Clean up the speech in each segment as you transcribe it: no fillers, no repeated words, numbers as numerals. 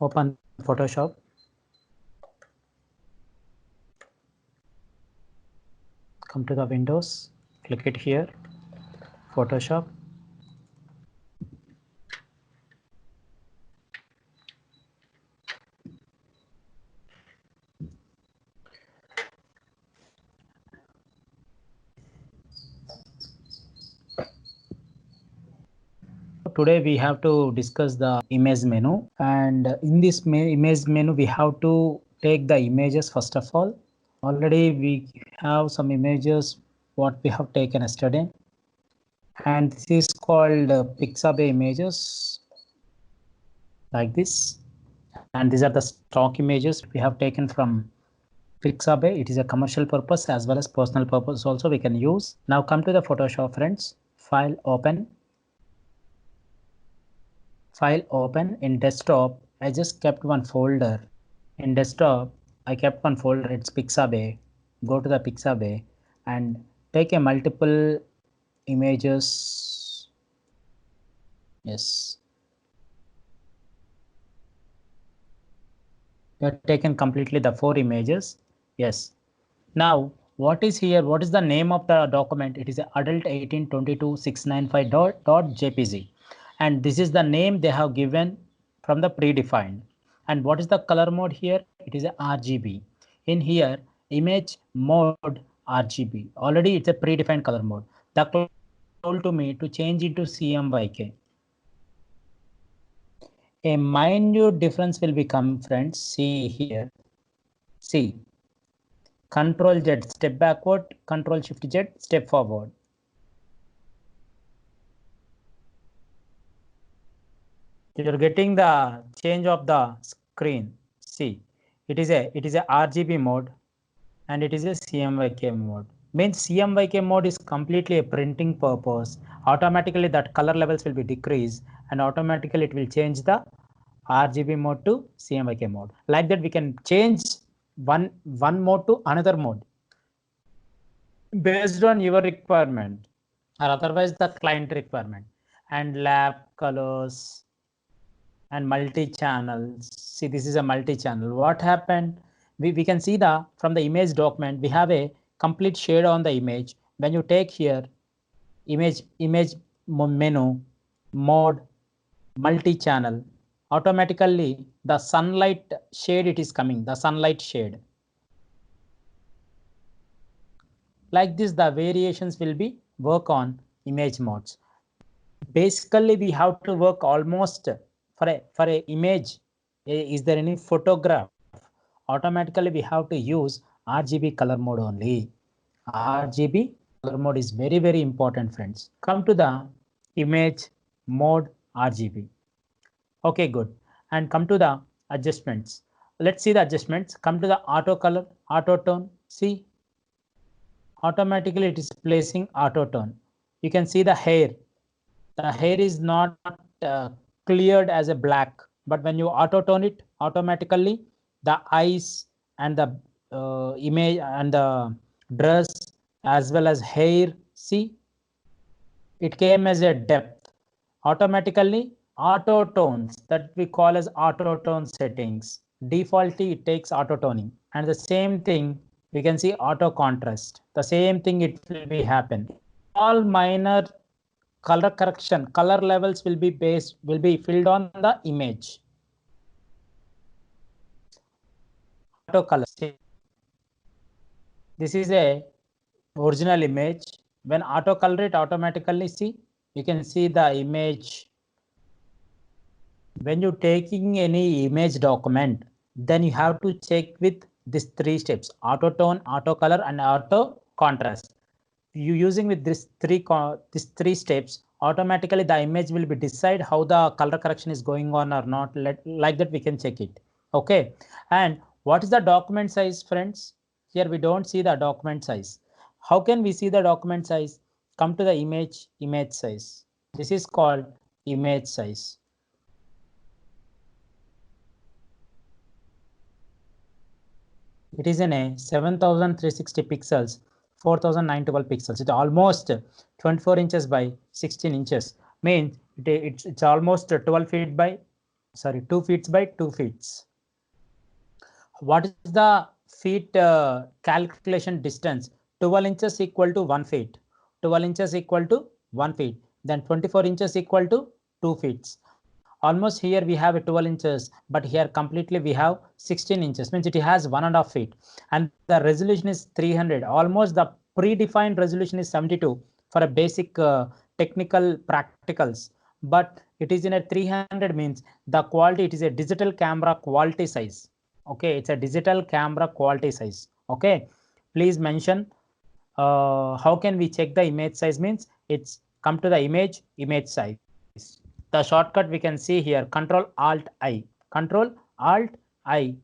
Open Photoshop. Come to the Windows, click it here, Photoshop. Today we have to discuss the image menu, and in this image menu we have to take the images first of all. Already we have some images what we have taken yesterday, and this is called Pixabay images like this, and these are the stock images we have taken from Pixabay. It is a commercial purpose as well as personal purpose also we can use. Now come to the Photoshop, friends. File, open. File, open. In desktop, I just kept one folder. In desktop, I kept one folder. It's Pixabay. Go to the Pixabay and take a multiple images. Yes. You have taken completely the 4 images. Yes. Now, what is here? What is the name of the document? It is adult 1822.695.jpg, and this is the name they have given from the predefined. And what is the color mode here? It is a RGB. In here, image mode RGB. Already it's a predefined color mode. The client told to me to change it to CMYK. A minute difference will become, friends. See here. See. Control Z, step backward, Control Shift Z, step forward. You're getting the change of the screen. See, it is a RGB mode and it is a CMYK mode. Means CMYK mode is completely a printing purpose. Automatically that color levels will be decreased and automatically it will change the RGB mode to CMYK mode. Like that we can change one mode to another mode based on your requirement or otherwise the client requirement. And lab colors and multi-channels. See, this is a multi-channel. What happened? We can see the from the image document we have a complete shade on the image. When you take here image menu mode multi-channel, automatically the sunlight shade it is coming, the sunlight shade. Like this, the variations will be work on image modes. Basically, we have to work almost for a image. Is there any photograph? Automatically, we have to use RGB color mode only. RGB color mode is very, very important, friends. Come to the image mode RGB. Okay, good. And come to the adjustments. Let's see the adjustments. Come to the auto color, auto tone. See, automatically it is placing auto tone. You can see the hair. The hair is not cleared as a black, but when you auto tone it, automatically the eyes and the image and the dress as well as hair, see, it came as a depth. Automatically auto tones that we call as auto tone settings. Defaultly it takes auto toning, and the same thing we can see auto contrast. The same thing it will be happen. All minor color correction, color levels will be filled on the image. Auto color. This is a original image. When auto color it automatically, see, you can see the image. When you're taking any image document, then you have to check with these 3 steps: auto tone, auto color, and auto contrast. You using with these three steps, automatically the image will be decide how the color correction is going on or not. Like that we can check it. Okay. And what is the document size, friends? Here we don't see the document size. How can we see the document size? Come to the image size. This is called image size. It is in a 7360 pixels, 4912 pixels. It's almost 24 inches by 16 inches. Means it's almost 12 feet by sorry, 2 feet by 2 feet. What is the feet calculation distance? 12 inches equal to 1 feet. 12 inches equal to 1 feet. Then 24 inches equal to 2 feet. Almost here we have 12 inches, but here completely we have 16 inches, means it has 1.5 feet. And the resolution is 300. Almost the predefined resolution is 72 for a basic technical practicals. But it is in a 300 means the quality, it is a digital camera quality size. Okay, it's a digital camera quality size. Okay, please mention how can we check the image size, means it's come to the image size. The shortcut we can see here, Control Alt I, Control Alt I.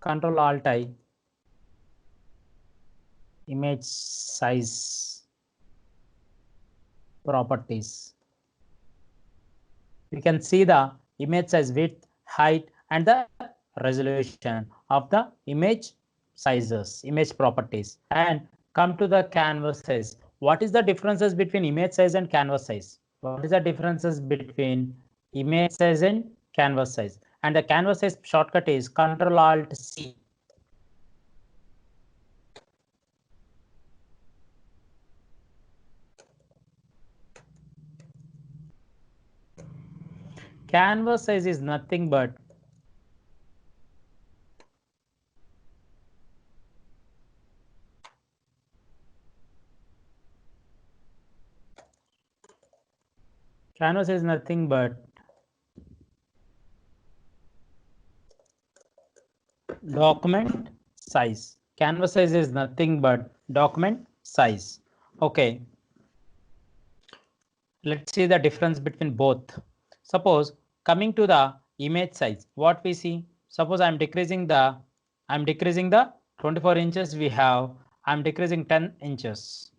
Control Alt I, image size properties. We can see the image size, width, height, and the resolution of the image sizes, image properties. And come to the canvas size. What is the differences between image size and canvas size? What is the differences between image size and canvas size? And the canvas size shortcut is Control Alt C. Canvas size is nothing but document size. Canvas size is nothing but document size. Okay. Let's see the difference between both. Suppose coming to the image size, what we see, suppose I'm decreasing the 24 inches we have, I'm decreasing 10 inches.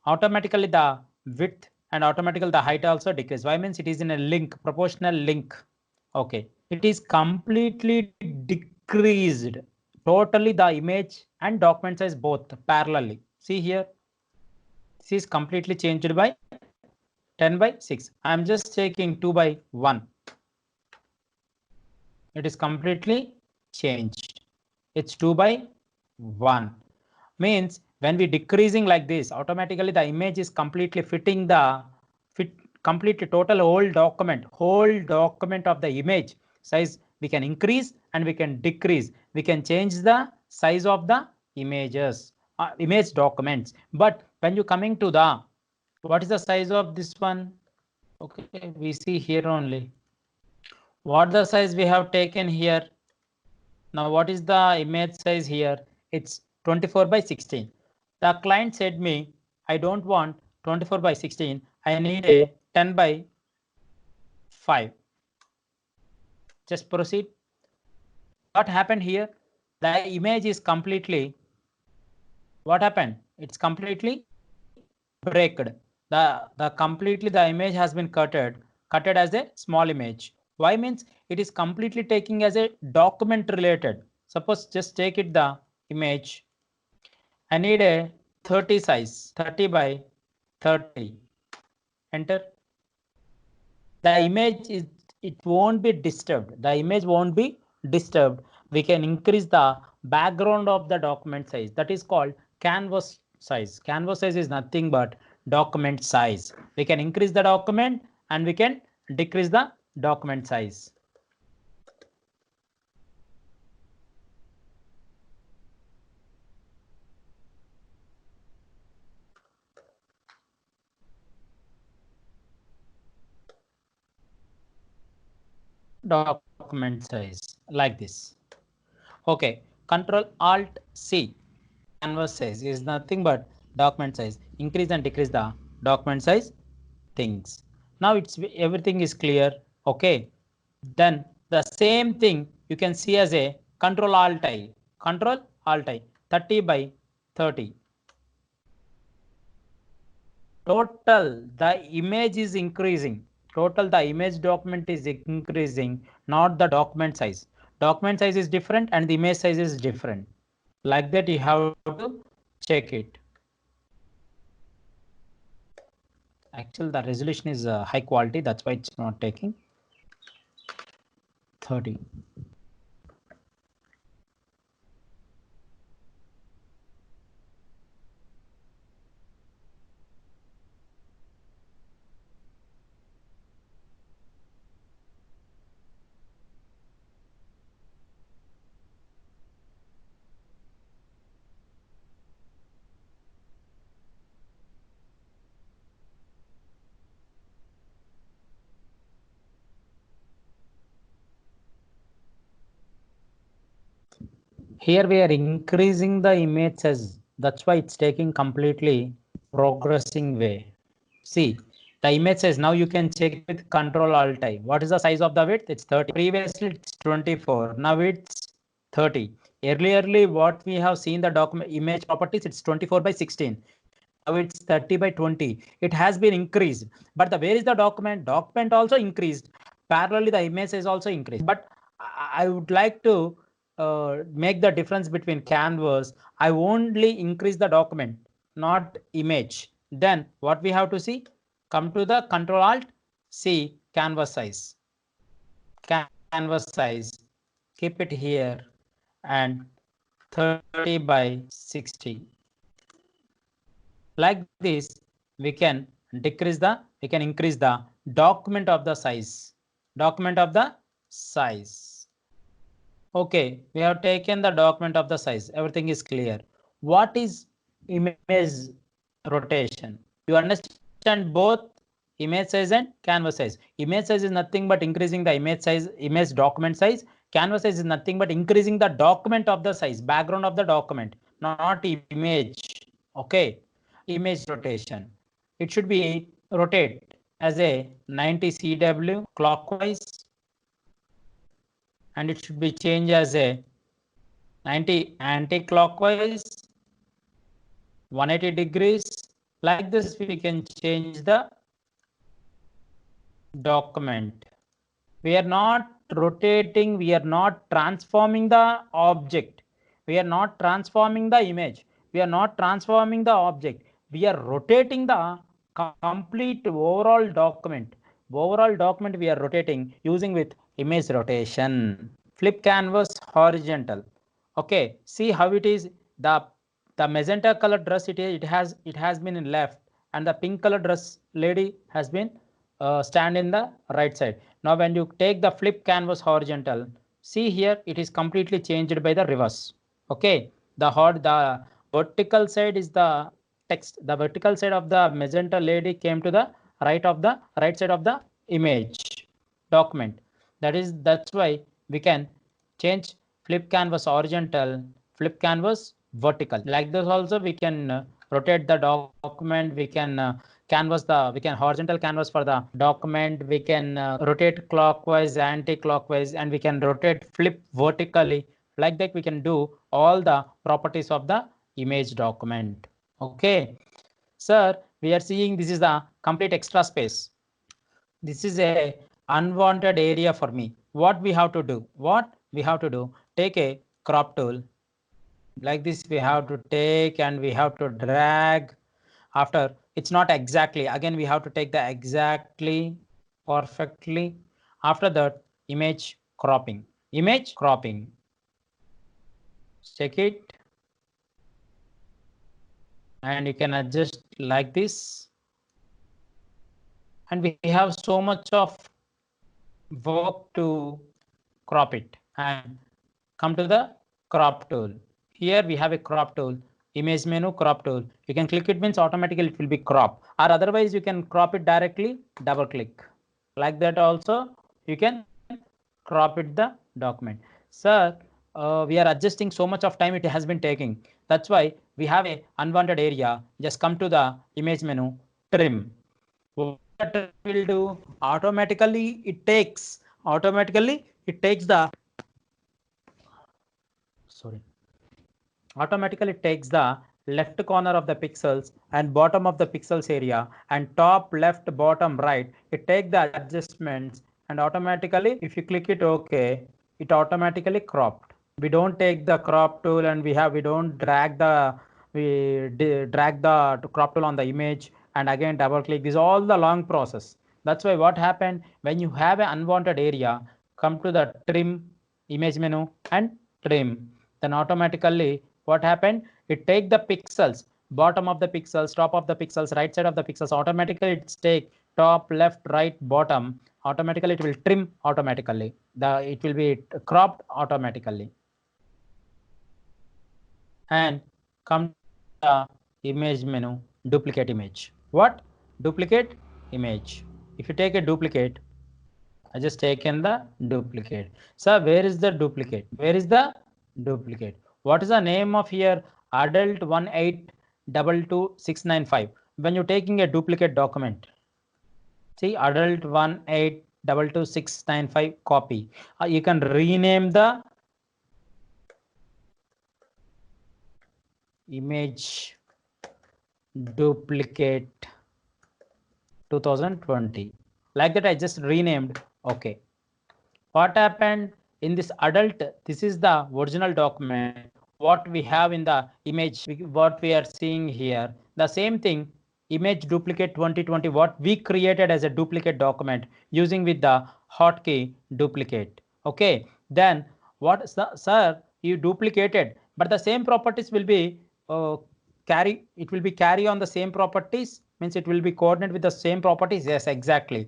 Automatically the width and automatically the height also decrease. Why? Means it is in a link, proportional link. Okay, it is completely decreased. Totally the image and document size both parallelly. See here, this is completely changed by 10 by 6. I'm just taking 2 by 1. It is completely changed. It's 2 by 1. Means when we decreasing like this, automatically the image is completely fitting the completely total whole document of the image size. We can increase and we can decrease. We can change the size of the images, image documents. But when you coming to the, what is the size of this one? Okay, we see here only. What the size we have taken here? Now, what is the image size here? It's 24 by 16. The client said me, I don't want 24 by 16. I need a 10 by 5. Just proceed. What happened here? The image is completely, what happened? It's completely breaked. The image has been cutted as a small image. Why? Means it is completely taking as a document related. Suppose just take it the image. I need a 30 size, 30 by 30. Enter. The image is, it won't be disturbed. The image won't be disturbed. We can increase the background of the document size. That is called canvas size. Canvas size is nothing but document size. We can increase the document and we can decrease the document size. Document size like this. Okay, Control Alt C. Canvas size is nothing but document size. Increase and decrease the document size things. Now it's everything is clear. Okay, then the same thing you can see as a Control Alt I. Control Alt I. 30 by 30. Total the image is increasing. Total the image document is increasing, not the document size. document size is different and the image size is different. Like that you have to check it. Actually the resolution is high quality, that's why it's not taking 30. Here we are increasing the image size. That's why it's taking completely progressing way. See, the image size, now you can check with Control Alt I. What is the size of the width? It's 30. Previously it's 24. Now it's 30. Earlierly, what we have seen the document image properties, it's 24 by 16. Now it's 30 by 20. It has been increased. But where is the document? Document also increased. Parallelly, the image size also increased. But I would like to make the difference between canvas. I only increase the document, not image. Then what we have to see? Come to the Control Alt, see canvas size. Canvas size, keep it here and 30 by 60. Like this, we can increase the document of the size. Document of the size. Okay, we have taken the document of the size. Everything is clear. What is image rotation? You understand both image size and canvas size. Image size is nothing but increasing the image size, image document size. Canvas size is nothing but increasing the document of the size, background of the document, not image. Okay, image rotation. It should be rotate as a 90 CW clockwise, and it should be changed as a 90 anti-clockwise, 180 degrees. Like this, we can change the document. We are not rotating, we are not transforming the object. We are not transforming the image. We are not transforming the object. We are rotating the complete overall document. Overall document we are rotating using with image rotation. Flip canvas horizontal. Okay, see how it is. The magenta color dress it has been in left, and the pink color dress lady has been stand in the right side. Now when you take the flip canvas horizontal, see here it is completely changed by the reverse. Okay, the vertical side is the text. The vertical side of the magenta lady came to the right side of the image document. That's why we can change flip canvas horizontal, flip canvas vertical. Like this also we can rotate the document. We can we can horizontal canvas for the document. We can rotate clockwise, anti-clockwise, and we can rotate flip vertically. Like that we can do all the properties of the image document. Okay, sir, we are seeing this is the complete extra space. This is a unwanted area for me. What we have to do? Take a crop tool. Like this we have to take and we have to drag. After it's not exactly, again we have to take the exactly perfectly. After that, image cropping. Check it, and you can adjust like this. And we have so much of work to crop it. And come to the crop tool. Here we have a crop tool, image menu, crop tool. You can click it, means automatically it will be crop, or otherwise you can crop it directly, double click. Like that also you can crop it the document. Sir, we are adjusting so much of time it has been taking. That's why we have a unwanted area. Just come to the image menu, trim. What it will do? Automatically it takes the automatically takes the left corner of the pixels and bottom of the pixels area, and top left, bottom right. It take the adjustments, and automatically if you click it OK, it automatically cropped. We don't take the crop tool and we don't drag the crop tool on the image and again double click. This is all the long process. That's why what happened when you have an unwanted area, come to the trim image menu and trim. Then automatically what happened? It take the pixels, bottom of the pixels, top of the pixels, right side of the pixels. Automatically it's take top, left, right, bottom. Automatically it will trim automatically. It will be cropped automatically. And come to the image menu, duplicate image. What? Duplicate image. If you take a duplicate, I just taken the duplicate. So where is the duplicate? Where is the duplicate? What is the name of here? Adult 1822695. When you're taking a duplicate document, see adult 1822695 copy. You can rename the image duplicate 2020. Like that I just renamed. Okay. What happened in this adult? This is the original document. What we have in the image, what we are seeing here, the same thing, image duplicate 2020, what we created as a duplicate document using with the hotkey duplicate. Okay, then what, sir, you duplicated, but the same properties will be carry on the same properties, means it will be coordinate with the same properties. Yes, exactly.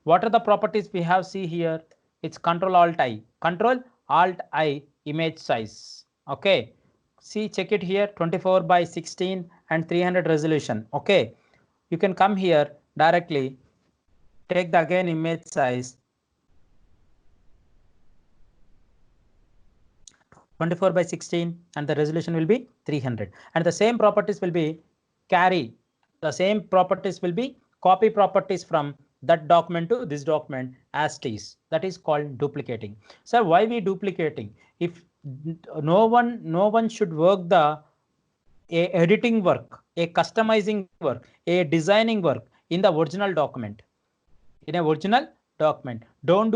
What are the properties we have? See here, it's Control Alt I image size. Okay, see, check it here, 24:16 and 300 resolution. Okay, you can come here directly, take the again image size 24:16 and the resolution will be 300, and the same properties will be carry, the same properties will be copy properties from that document to this document as it is. That is called duplicating. So why we duplicating? If no one should work the a editing work, a customizing work, a designing work in the original document. In a original document, don't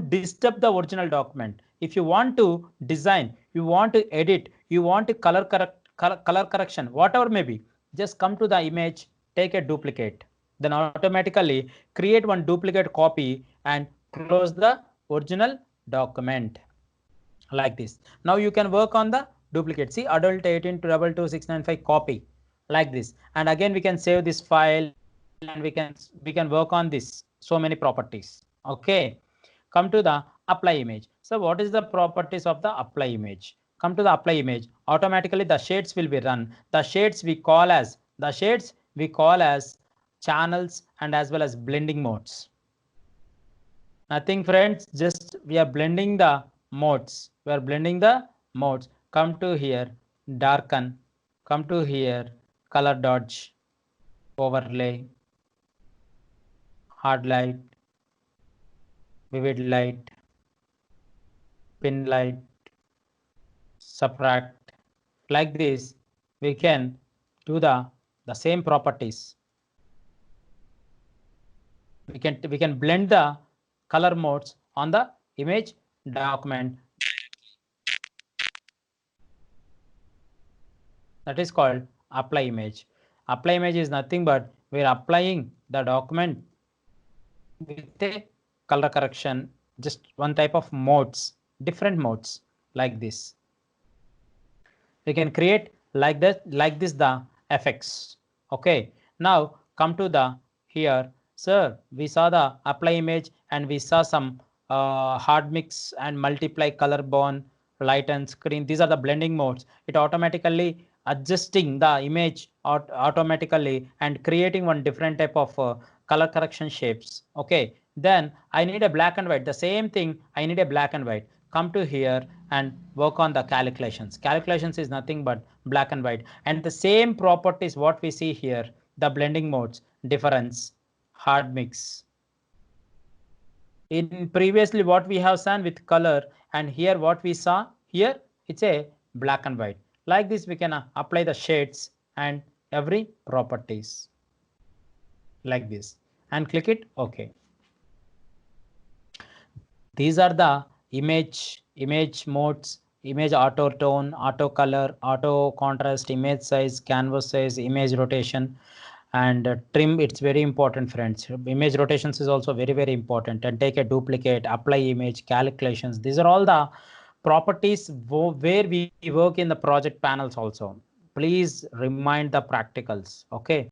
disturb the original document. If you want to design, you want to edit, you want to color correction, whatever may be, just come to the image, take a duplicate, then automatically create one duplicate copy and close the original document like this. Now you can work on the duplicate. See, adult 18:222695 copy like this, and again we can save this file and we can work on this so many properties. Okay, come to the apply image. So what is the properties of the apply image? Come to the apply image, automatically the shades will be run. The shades we call as channels and as well as blending modes. Nothing, friends, just we are blending the modes. We are blending the modes. Come to here, darken. Come to here, color dodge, overlay, hard light, vivid light, pin light, subtract. Like this, we can do the same properties. We can blend the color modes on the image document. That is called apply image. Apply image is nothing but we are applying the document with a color correction, just one type of modes, different modes like this. We can create like this the effects. Okay, now come to the here. Sir, we saw the apply image and we saw some hard mix and multiply, color bond, light and screen. These are the blending modes. It automatically adjusting the image automatically and creating one different type of color correction shapes. Okay, then I need a black and white. The same thing, I need a black and white. Come to here and work on the calculations. Calculations is nothing but black and white, and the same properties what we see here, the blending modes, difference, hard mix. In previously what we have seen with color, and here what we saw here, it's a black and white. Like this we can apply the shades and every properties like this and click it. Okay, these are the image modes, image auto tone, auto color, auto contrast, image size, canvas size, image rotation, and trim. It's very important, friends. Image rotations is also very important. And take a duplicate, apply image, calculations. These are all the properties where we work in the project panels also. Please remind the practicals. Okay.